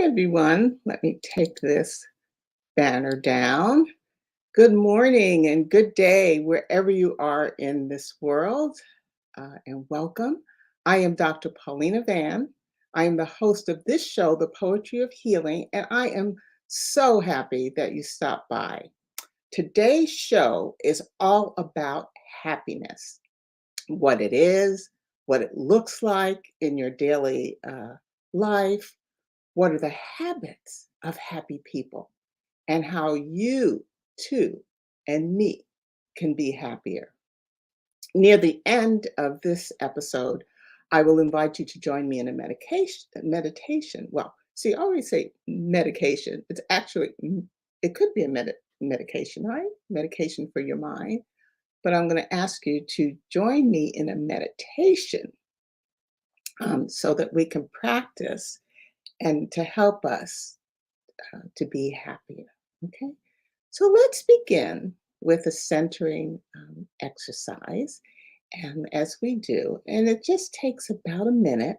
everyone. Let me take this banner down. Good morning and good day wherever you are in this world, and welcome. I am Dr. Paulina Van. I am the host of this show, The Poetry of Healing, and I am so happy that you stopped by. Today's show is all about happiness, what it is, what it looks like in your daily life. What are the habits of happy people and how you too and me can be happier? Near the end of this episode, I will invite you to join me in a meditation. Well, see, I always say medication. It's actually, it could be a medication, right? Medication for your mind. But I'm going to ask you to join me in a meditation so that we can practice and to help us to be happier. Okay, so let's begin with a centering exercise. And as we do, and it just takes about a minute,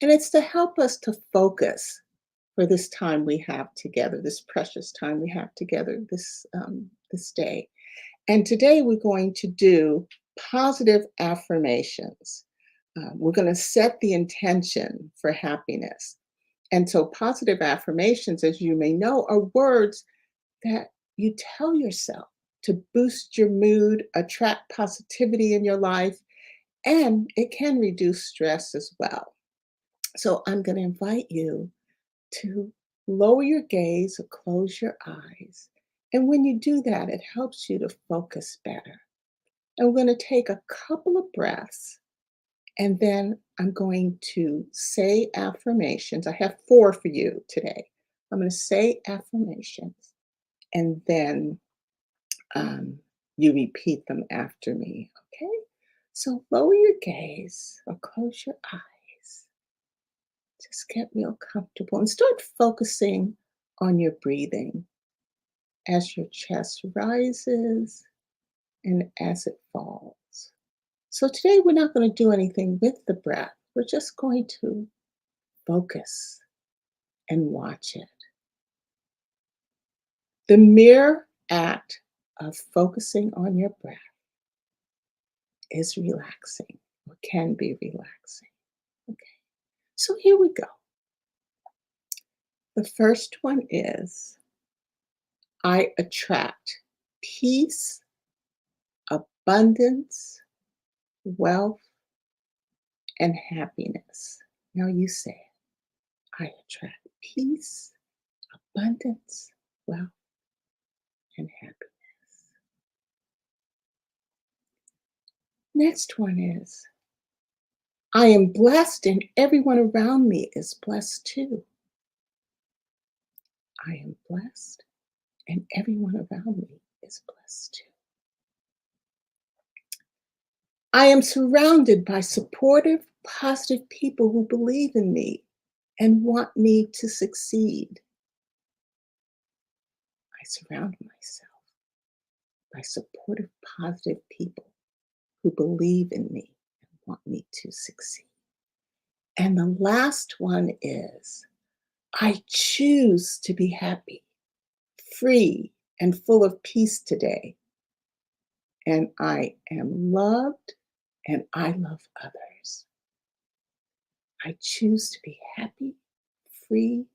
and it's to help us to focus for this time we have together, this precious time we have together this day. And today we're going to do positive affirmations. We're going to set the intention for happiness. And so, positive affirmations, as you may know, are words that you tell yourself to boost your mood, attract positivity in your life, and it can reduce stress as well. So, I'm going to invite you to lower your gaze or close your eyes. And when you do that, it helps you to focus better. And we're going to take a couple of breaths, and then I'm going to say affirmations. I have 4 for you today. I'm going to say affirmations, and then you repeat them after me, okay? So lower your gaze or close your eyes. Just get real comfortable and start focusing on your breathing as your chest rises and as it falls. So today we're not going to do anything with the breath. We're just going to focus and watch it. The mere act of focusing on your breath is relaxing or can be relaxing. Okay, so here we go. The first one is I attract peace, abundance, wealth, and happiness. Now you say it. I attract peace, abundance, wealth, and happiness. Next one is I am blessed and everyone around me is blessed too. I am blessed and everyone around me is blessed too. I am surrounded by supportive, positive people who believe in me and want me to succeed. I surround myself by supportive, positive people who believe in me and want me to succeed. And the last one is I choose to be happy, free, and full of peace today. And I am loved and I love others. I choose to be happy, free,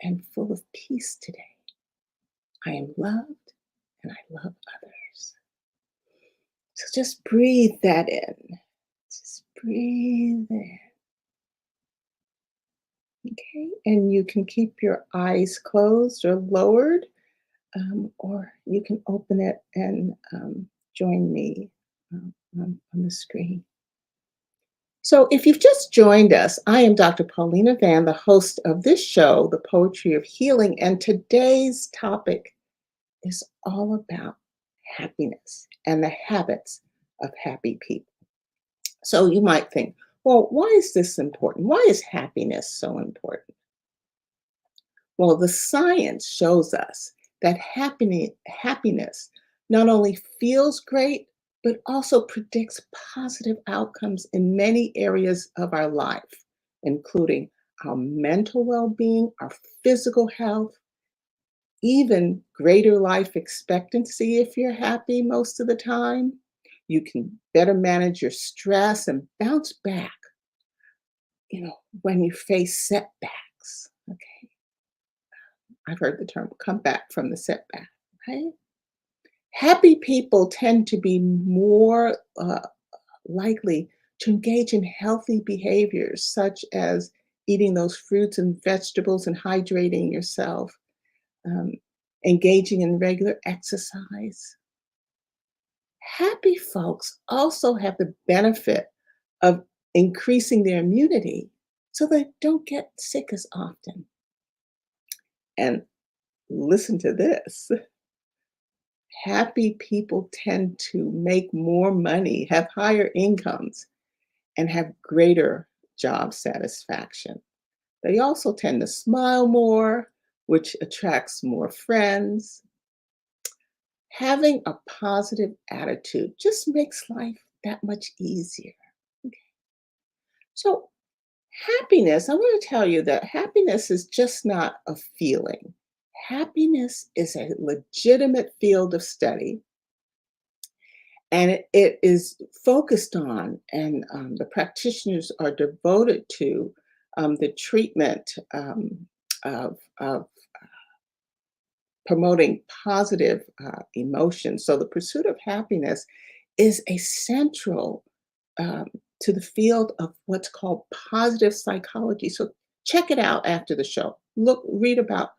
and full of peace today. I am loved and I love others. So just breathe that in. Just breathe in. Okay, and you can keep your eyes closed or lowered, or you can open it and join me on the screen. So, if you've just joined us, I am Dr. Paulina Van, the host of this show, The Poetry of Healing, and today's topic is all about happiness and the habits of happy people. So, you might think, well, why is this important? Why is happiness so important? Well, the science shows us that happiness not only feels great, but also predicts positive outcomes in many areas of our life, including our mental well-being, our physical health, even greater life expectancy if you're happy most of the time. You can better manage your stress and bounce back, when you face setbacks. Okay. I've heard the term come back from the setback, right? Happy people tend to be more likely to engage in healthy behaviors such as eating those fruits and vegetables and hydrating yourself, um, engaging in regular exercise. Happy folks also have the benefit of increasing their immunity so they don't get sick as often. And listen to this, happy people tend to make more money, have higher incomes, and have greater job satisfaction. They also tend to smile more, which attracts more friends. Having a positive attitude just makes life that much easier. Okay. So, happiness, I want to tell you that happiness is just not a feeling. Happiness is a legitimate field of study, and it is focused on, and the practitioners are devoted to the treatment of promoting positive emotions. So, the pursuit of happiness is a central um, to the field of what's called positive psychology. So, check it out after the show. Read about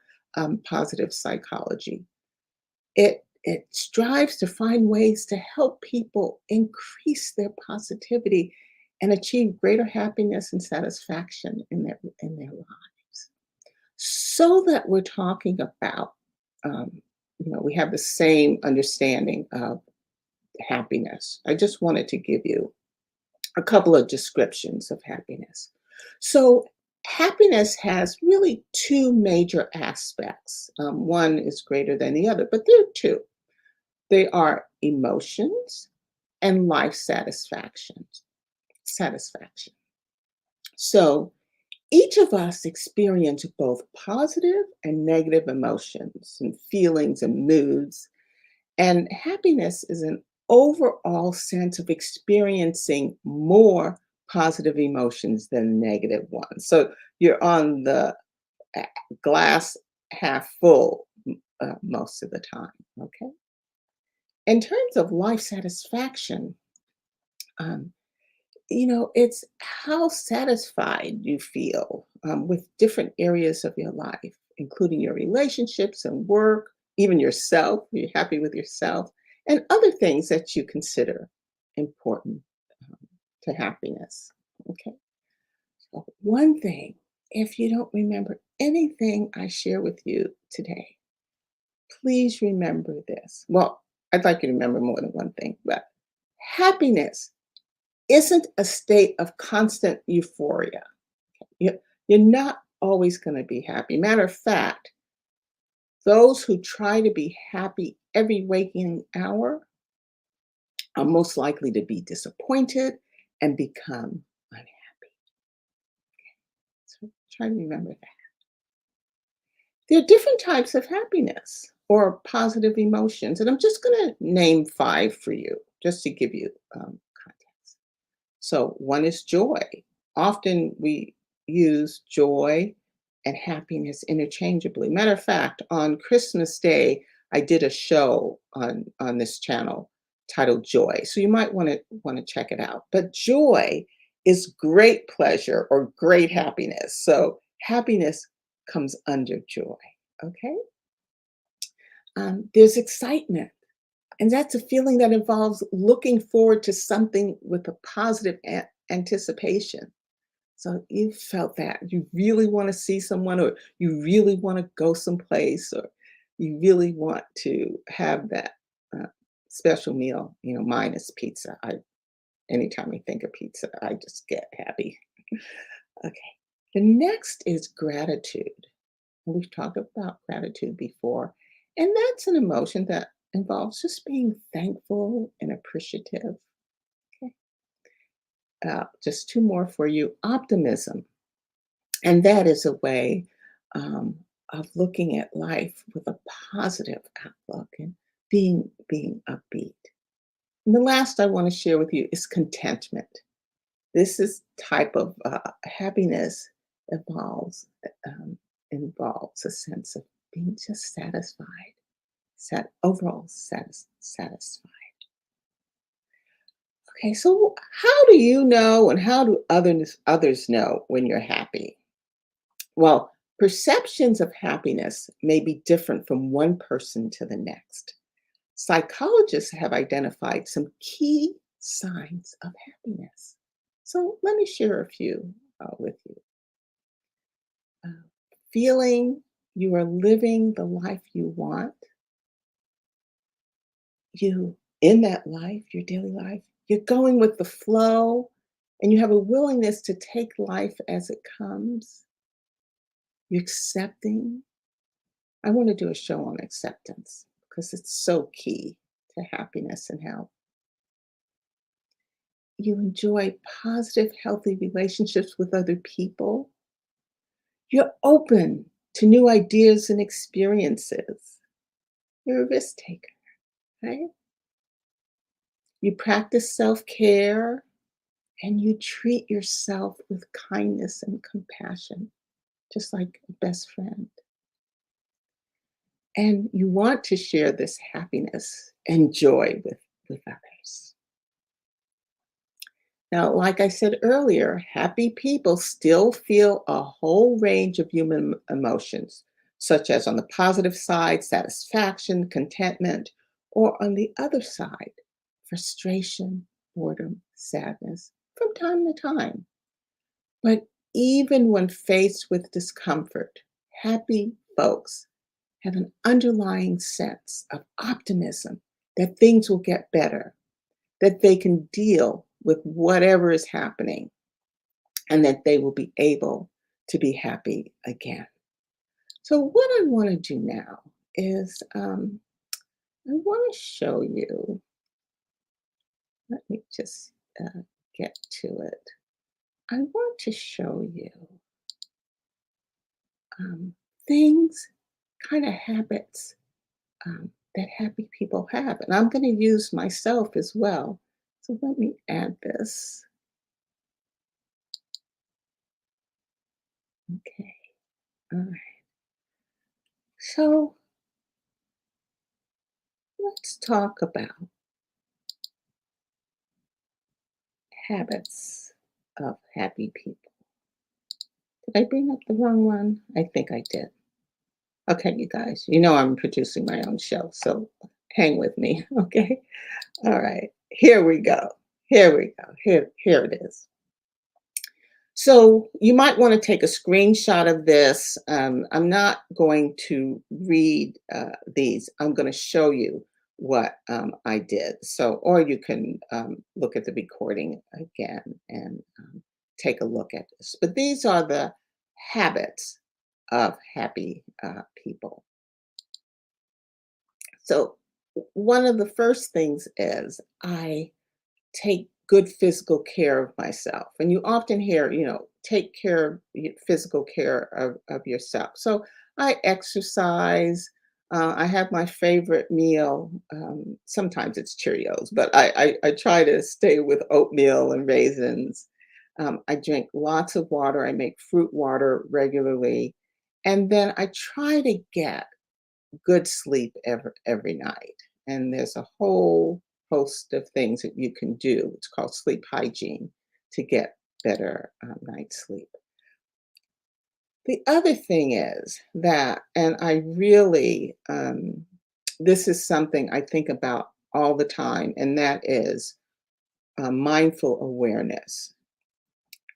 positive psychology. It strives to find ways to help people increase their positivity and achieve greater happiness and satisfaction in their lives. So that we're talking about, we have the same understanding of happiness. I just wanted to give you a couple of descriptions of happiness. So, happiness has really two major aspects. One is greater than the other, but there are two. They are emotions and life satisfaction. Satisfaction. So, each of us experience both positive and negative emotions and feelings and moods. And happiness is an overall sense of experiencing more positive emotions than negative ones. So you're on the uh, glass half full most of the time. Okay. In terms of life satisfaction, um, it's how satisfied you feel with different areas of your life, including your relationships and work, even yourself. You're happy with yourself, and other things that you consider important um, to happiness. Okay. So, one thing, if you don't remember anything I share with you today, please remember this. Well, I'd like you to remember more than one thing, but happiness isn't a state of constant euphoria. You- You're not always going to be happy. Matter of fact, those who try to be happy every waking hour are most likely to be disappointed and become unhappy. So try to remember that. There are different types of happiness or positive emotions, and I'm just going to name five for you just to give you context. So, one is joy. Often we use joy and happiness interchangeably. Matter of fact, on Christmas Day, I did a show on this channel titled Joy. So you might want to check it out. But joy is great pleasure or great happiness. So happiness comes under joy. Okay. There's excitement. And that's a feeling that involves looking forward to something with a positive anticipation. So you felt that you really want to see someone, or you really want to go someplace, or you really want to have that uh, special meal. Mine is pizza. Anytime I think of pizza, I just get happy. Okay. The next is gratitude. We've talked about gratitude before, and that's an emotion that involves just being thankful and appreciative. Okay. Just two more for you. Optimism. And that is a way um, of looking at life with a positive outlook and being upbeat. And the last I want to share with you is contentment. This is type of happiness evolves involves a sense of being just satisfied, overall satisfied. Okay, so how do you know, and how do others know when you're happy? Well, perceptions of happiness may be different from one person to the next. Psychologists have identified some key signs of happiness. So let me share a few with you. Uh, Feeling you are living the life you want, you in that life, your daily life, you're going with the flow, and you have a willingness to take life as it comes. You're accepting. I want to do a show on acceptance because it's so key to happiness and health. You enjoy positive, healthy relationships with other people. You're open to new ideas and experiences. You're a risk taker, right? You practice self care and you treat yourself with kindness and compassion, just like a best friend. And you want to share this happiness and joy with others. Now, like I said earlier, happy people still feel a whole range of human emotions, such as on the positive side, satisfaction, contentment, or on the other side, frustration, boredom, sadness, from time to time. But even when faced with discomfort, happy folks have an underlying sense of optimism that things will get better, that they can deal with whatever is happening, and that they will be able to be happy again. So, what I want to do now is I want to show you, let me just get to it. I want to show you um, things, kind of habits that happy people have. And I'm going to use myself as well. So, let me add this. Okay. All right. So, let's talk about habits of happy people. Did I bring up the wrong one? I think I did. Okay, you guys, you know I'm producing my own show, so hang with me, okay? All right, here we go. Here we go. Here it is. So you might want to take a screenshot of this. I'm not going to read these. I'm going to show you what I did. So, or you can look at the recording again and take a look at this. But these are the habits of happy people. So, one of the first things is I take good physical care of myself. And you often hear, take care of physical care of yourself. So I exercise. I have my favorite meal. Sometimes it's Cheerios, but I try to stay with oatmeal and raisins. I drink lots of water. I make fruit water regularly. And then I try to get good sleep every night. And there's a whole host of things that you can do. It's called sleep hygiene to get better night's sleep. The other thing is that, and I really, this is something I think about all the time, and that is mindful awareness.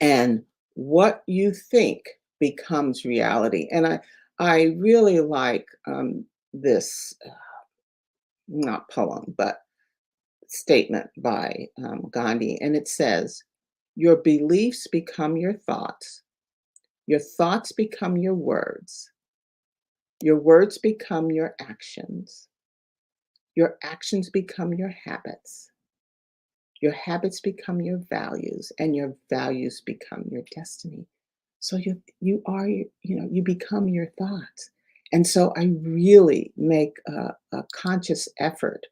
And what you think becomes reality. And I really like this, not poem, but statement by Gandhi. And it says, your beliefs become your thoughts become your words become your actions become your habits become your values, and your values become your destiny. So you are you become your thoughts. And so I really make a conscious effort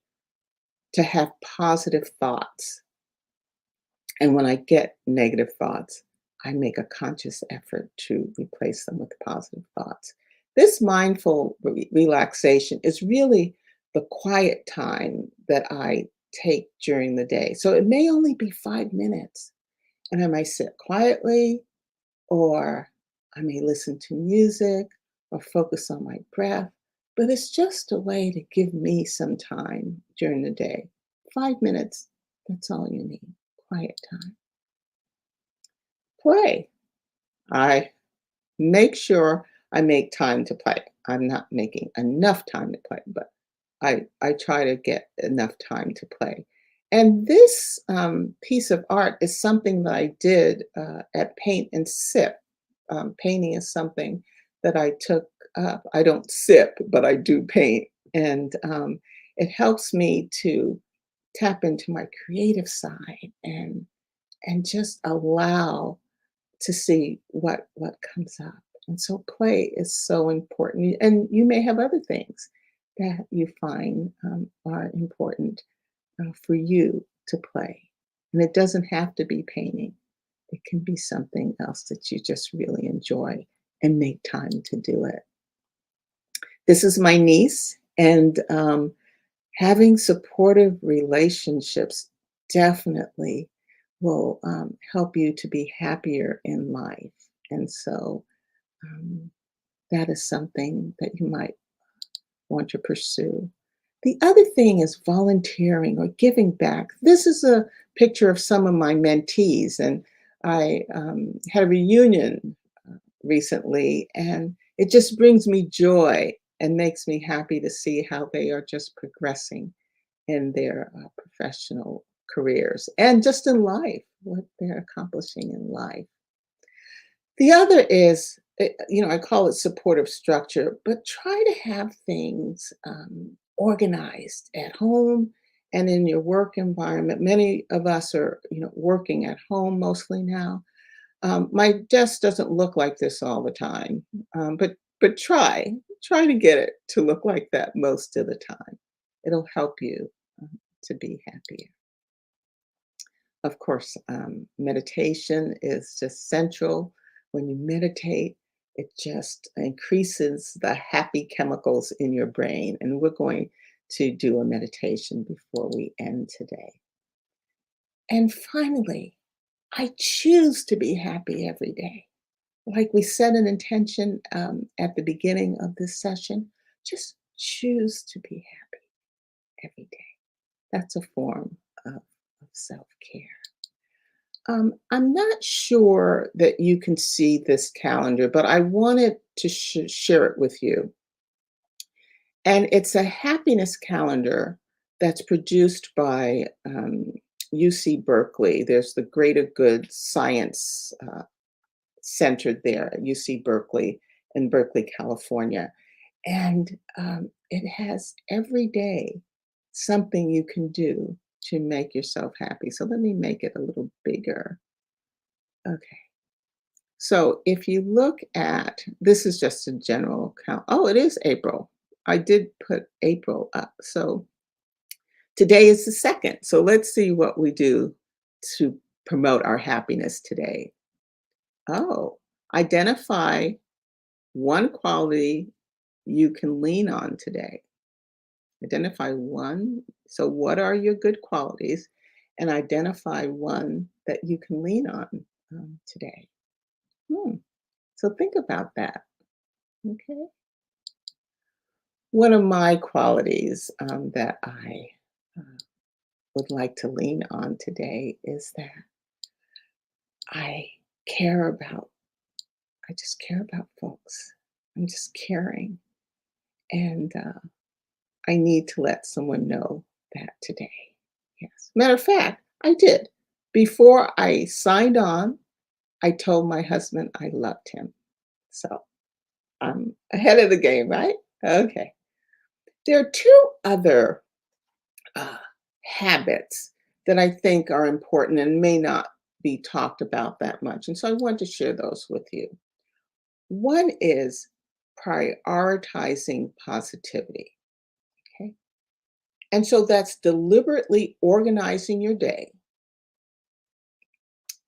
to have positive thoughts. And when I get negative thoughts, I make a conscious effort to replace them with positive thoughts. This mindful relaxation is really the quiet time that I take during the day. So it may only be 5 minutes, and I might sit quietly, or I may listen to music or focus on my breath. But it's just a way to give me some time during the day. 5 minutes, that's all you need. Quiet time. Play. I make sure I make time to play. I'm not making enough time to play, but I try to get enough time to play. And this piece of art is something that I did at Paint and Sip. Painting is something that I took up. I don't sip, but I do paint, and it helps me to tap into my creative side and just allow to see what comes up. And so play is so important. And you may have other things that you find are important for you to play. And it doesn't have to be painting. It can be something else that you just really enjoy and make time to do it. This is my niece, and having supportive relationships definitely will help you to be happier in life. And so um, that is something that you might want to pursue. The other thing is volunteering or giving back. This is a picture of some of my mentees, and I had a reunion recently, and it just brings me joy and makes me happy to see how they are just progressing in their professional careers and just in life, what they're accomplishing in life. The other is, I call it supportive structure, but try to have things organized at home and in your work environment. Many of us are, working at home mostly now. My desk doesn't look like this all the time, but try to get it to look like that most of the time. It'll help you to be happier. Of course, meditation is just central. When you meditate, it just increases the happy chemicals in your brain. And we're going to do a meditation before we end today. And finally, I choose to be happy every day. Like we set an intention at the beginning of this session, just choose to be happy every day. That's a form of self care. I'm not sure that you can see this calendar, but I wanted to share it with you. And it's a happiness calendar that's produced by UC Berkeley. There's the Greater Good Science Center there at UC Berkeley in Berkeley, California. And it has every day something you can do to make yourself happy. So let me make it a little bigger. Okay. So if you look at this is just a general count. Oh, it is April. I did put April up. So today is the second. So let's see what we do to promote our happiness today. Oh, identify one quality you can lean on today. Identify one. So, what are your good qualities? And identify one that you can lean on today. Hmm. So, think about that. Okay. One of my qualities that I uh, would like to lean on today is that I care about, I just care about folks. I'm just caring. And I need to let someone know that today. Yes. Matter of fact, I did. Before I signed on, I told my husband I loved him. So I'm ahead of the game, right? Okay. There are two other uh, habits that I think are important and may not be talked about that much. And so I want to share those with you. One is prioritizing positivity. Okay. And so that's deliberately organizing your day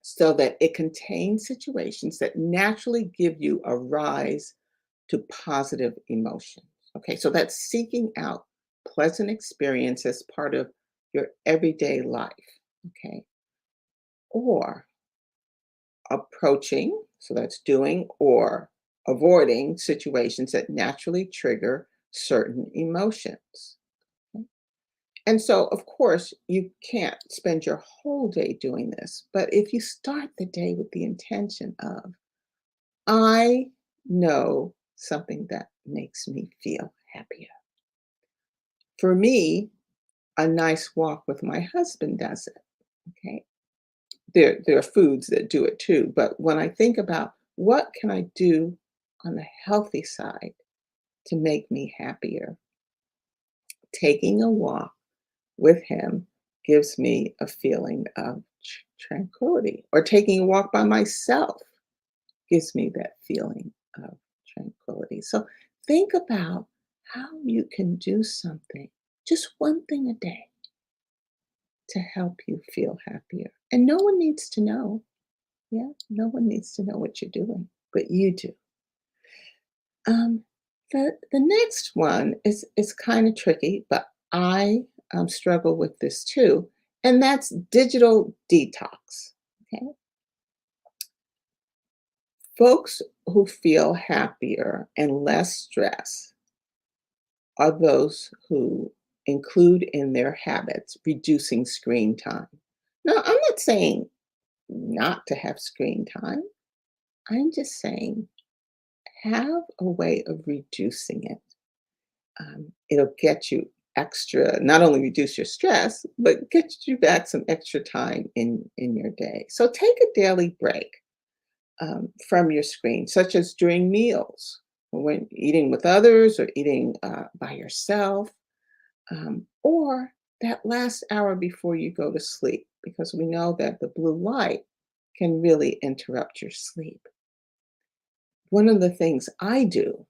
so that it contains situations that naturally give you a rise to positive emotions. Okay, so that's seeking out pleasant experience as part of your everyday life. Okay, or approaching, so that's doing or avoiding situations that naturally trigger certain emotions. Okay? And so, of course, you can't spend your whole day doing this, but if you start the day with the intention of, I know something that makes me feel happier. For me, a nice walk with my husband does it. Okay. There are foods that do it too. But when I think about what can I do on the healthy side to make me happier, taking a walk with him gives me a feeling of tranquility, or taking a walk by myself gives me that feeling of tranquility. So think about how you can do something, just one thing a day, to help you feel happier. And no one needs to know. Yeah, no one needs to know what you're doing, but you do. Um, the next one is kind of tricky, but I struggle with this too, and that's digital detox. Okay, folks who feel happier and less stress are those who include in their habits reducing screen time. Now, I'm not saying not to have screen time. I'm just saying have a way of reducing it. It'll get you extra, not only reduce your stress, but get you back some extra time in your day. So take a daily break from your screen, such as during meals, when eating with others or eating by yourself, or that last hour before you go to sleep, because we know that the blue light can really interrupt your sleep. One of the things I do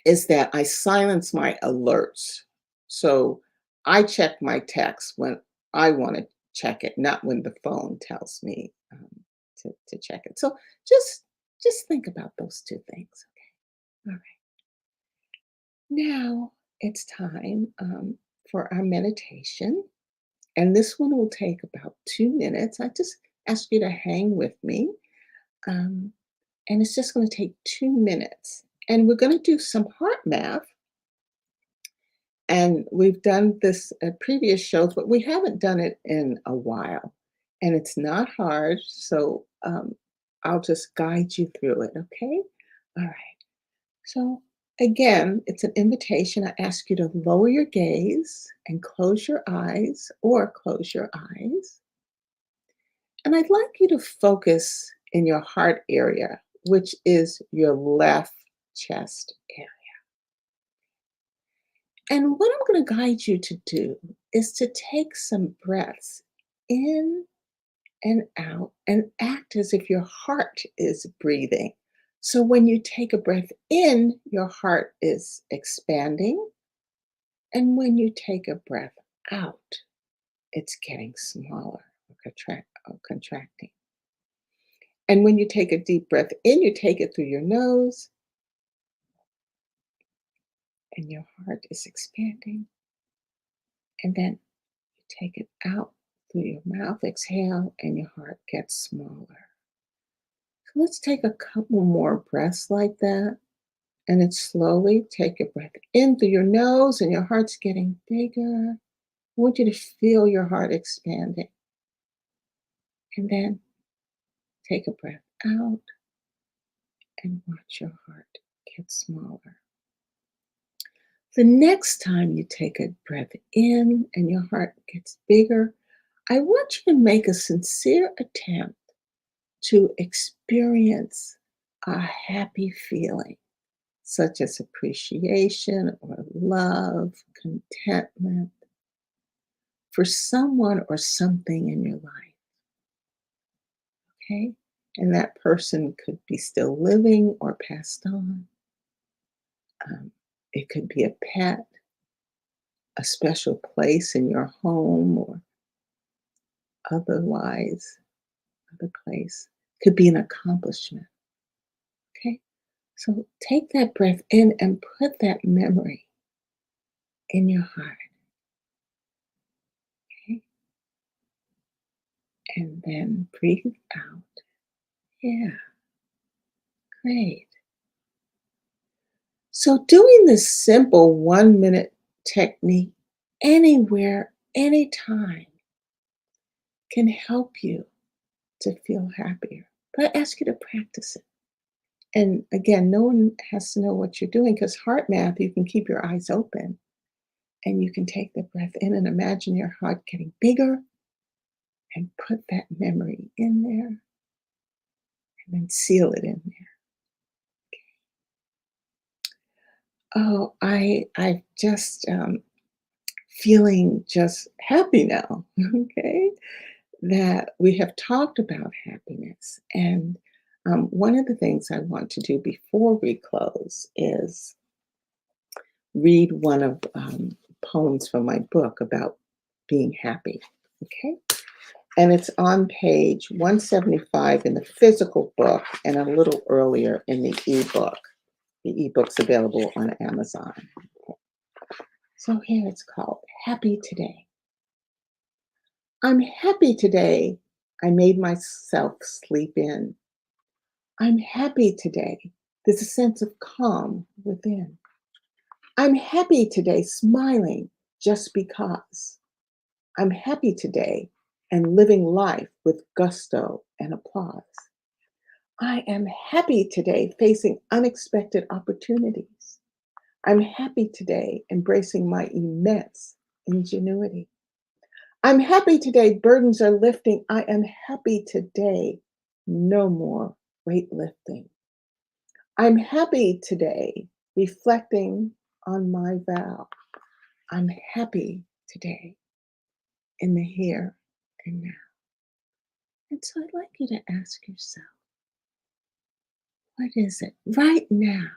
is that I silence my alerts. So I check my text when I want to check it, not when the phone tells me to check it. So just just think about those two things. Okay. All right. Now it's time for our meditation. And this one will take about 2 minutes. I just ask you to hang with me. Um, and it's just going to take 2 minutes. And we're going to do some heart math. And we've done this at previous shows, but we haven't done it in a while. And it's not hard. So I'll just guide you through it. Okay. All right. So again, it's an invitation. I ask you to lower your gaze and close your eyes, or close your eyes. And I'd like you to focus in your heart area, which is your left chest area. And what I'm going to guide you to do is to take some breaths in and out and act as if your heart is breathing. So when you take a breath in, your heart is expanding. And when you take a breath out, it's getting smaller or contracting. And when you take a deep breath in, you take it through your nose, and your heart is expanding. And then you take it out through your mouth, exhale, and your heart gets smaller. So let's take a couple more breaths like that. And then slowly take a breath in through your nose, and your heart's getting bigger. I want you to feel your heart expanding. And then take a breath out and watch your heart get smaller. The next time you take a breath in and your heart gets bigger, I want you to make a sincere attempt to experience a happy feeling, such as appreciation or love, contentment for someone or something in your life. Okay? And that person could be still living or passed on. It could be a pet, a special place in your home, or otherwise, other place. Could be an accomplishment. Okay. So take that breath in and put that memory in your heart. Okay. And then breathe out. Yeah, great. So, doing this simple 1 minute technique anywhere, anytime can help you to feel happier. But I ask you to practice it. And again, no one has to know what you're doing because heart math, you can keep your eyes open and you can take the breath in and imagine your heart getting bigger and put that memory in there and then seal it in there. Oh, I just feeling just happy now. Okay, that we have talked about happiness, and one of the things I want to do before we close is read one of poems from my book about being happy. Okay, and it's on page 175 in the physical book, and a little earlier in the ebook. The ebook's available on Amazon. So here it's called Happy Today. I'm happy today. I made myself sleep in. I'm happy today. There's a sense of calm within. I'm happy today, smiling just because. I'm happy today and living life with gusto and applause. I am happy today, facing unexpected opportunities. I'm happy today, embracing my immense ingenuity. I'm happy today, burdens are lifting. I am happy today, no more weightlifting. I'm happy today, reflecting on my vow. I'm happy today in the here and now. And so I'd like you to ask yourself, what is it right now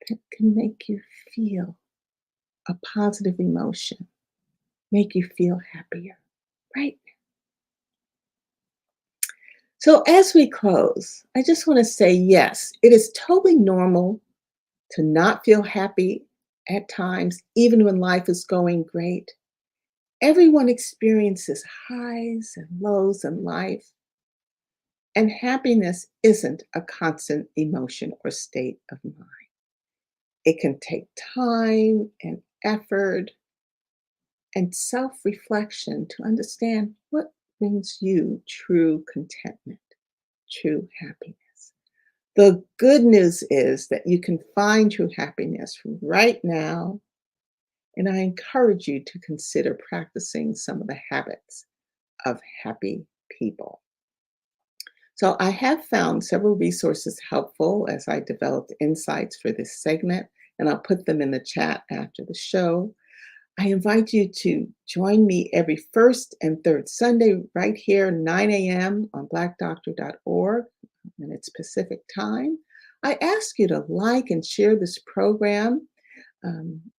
that can make you feel a positive emotion, make you feel happier? Right. So as we close, I just want to say yes, it is totally normal to not feel happy at times, even when life is going great. Everyone experiences highs and lows in life, and happiness isn't a constant emotion or state of mind. It can take time and effort and self reflection to understand what brings you true contentment, true happiness. The good news is that you can find true happiness right now, and I encourage you to consider practicing some of the habits of happy people. So, I have found several resources helpful as I developed insights for this segment, and I'll put them in the chat after the show. I invite you to join me every first and third Sunday right here, 9 a.m. on blackdoctor.org, and it's Pacific time. I ask you to like and share this program.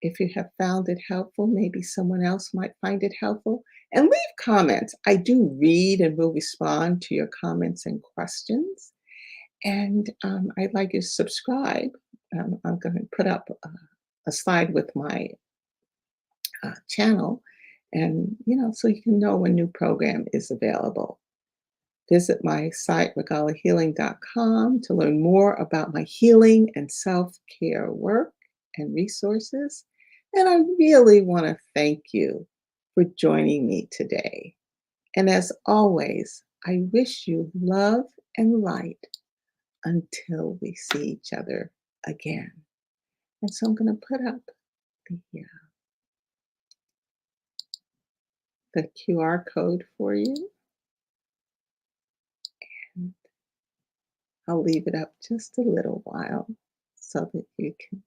If you have found it helpful, maybe someone else might find it helpful. And leave comments. I do read and will respond to your comments and questions. And I'd like you to subscribe. I'm going to put up a slide with my channel, and so you can know when new program is available. Visit my site regalahealing.com to learn more about my healing and self-care work and resources. And I really want to thank you for joining me today. And as always, I wish you love and light until we see each other again. And so I'm going to put up the QR code for you. And I'll leave it up just a little while so that you can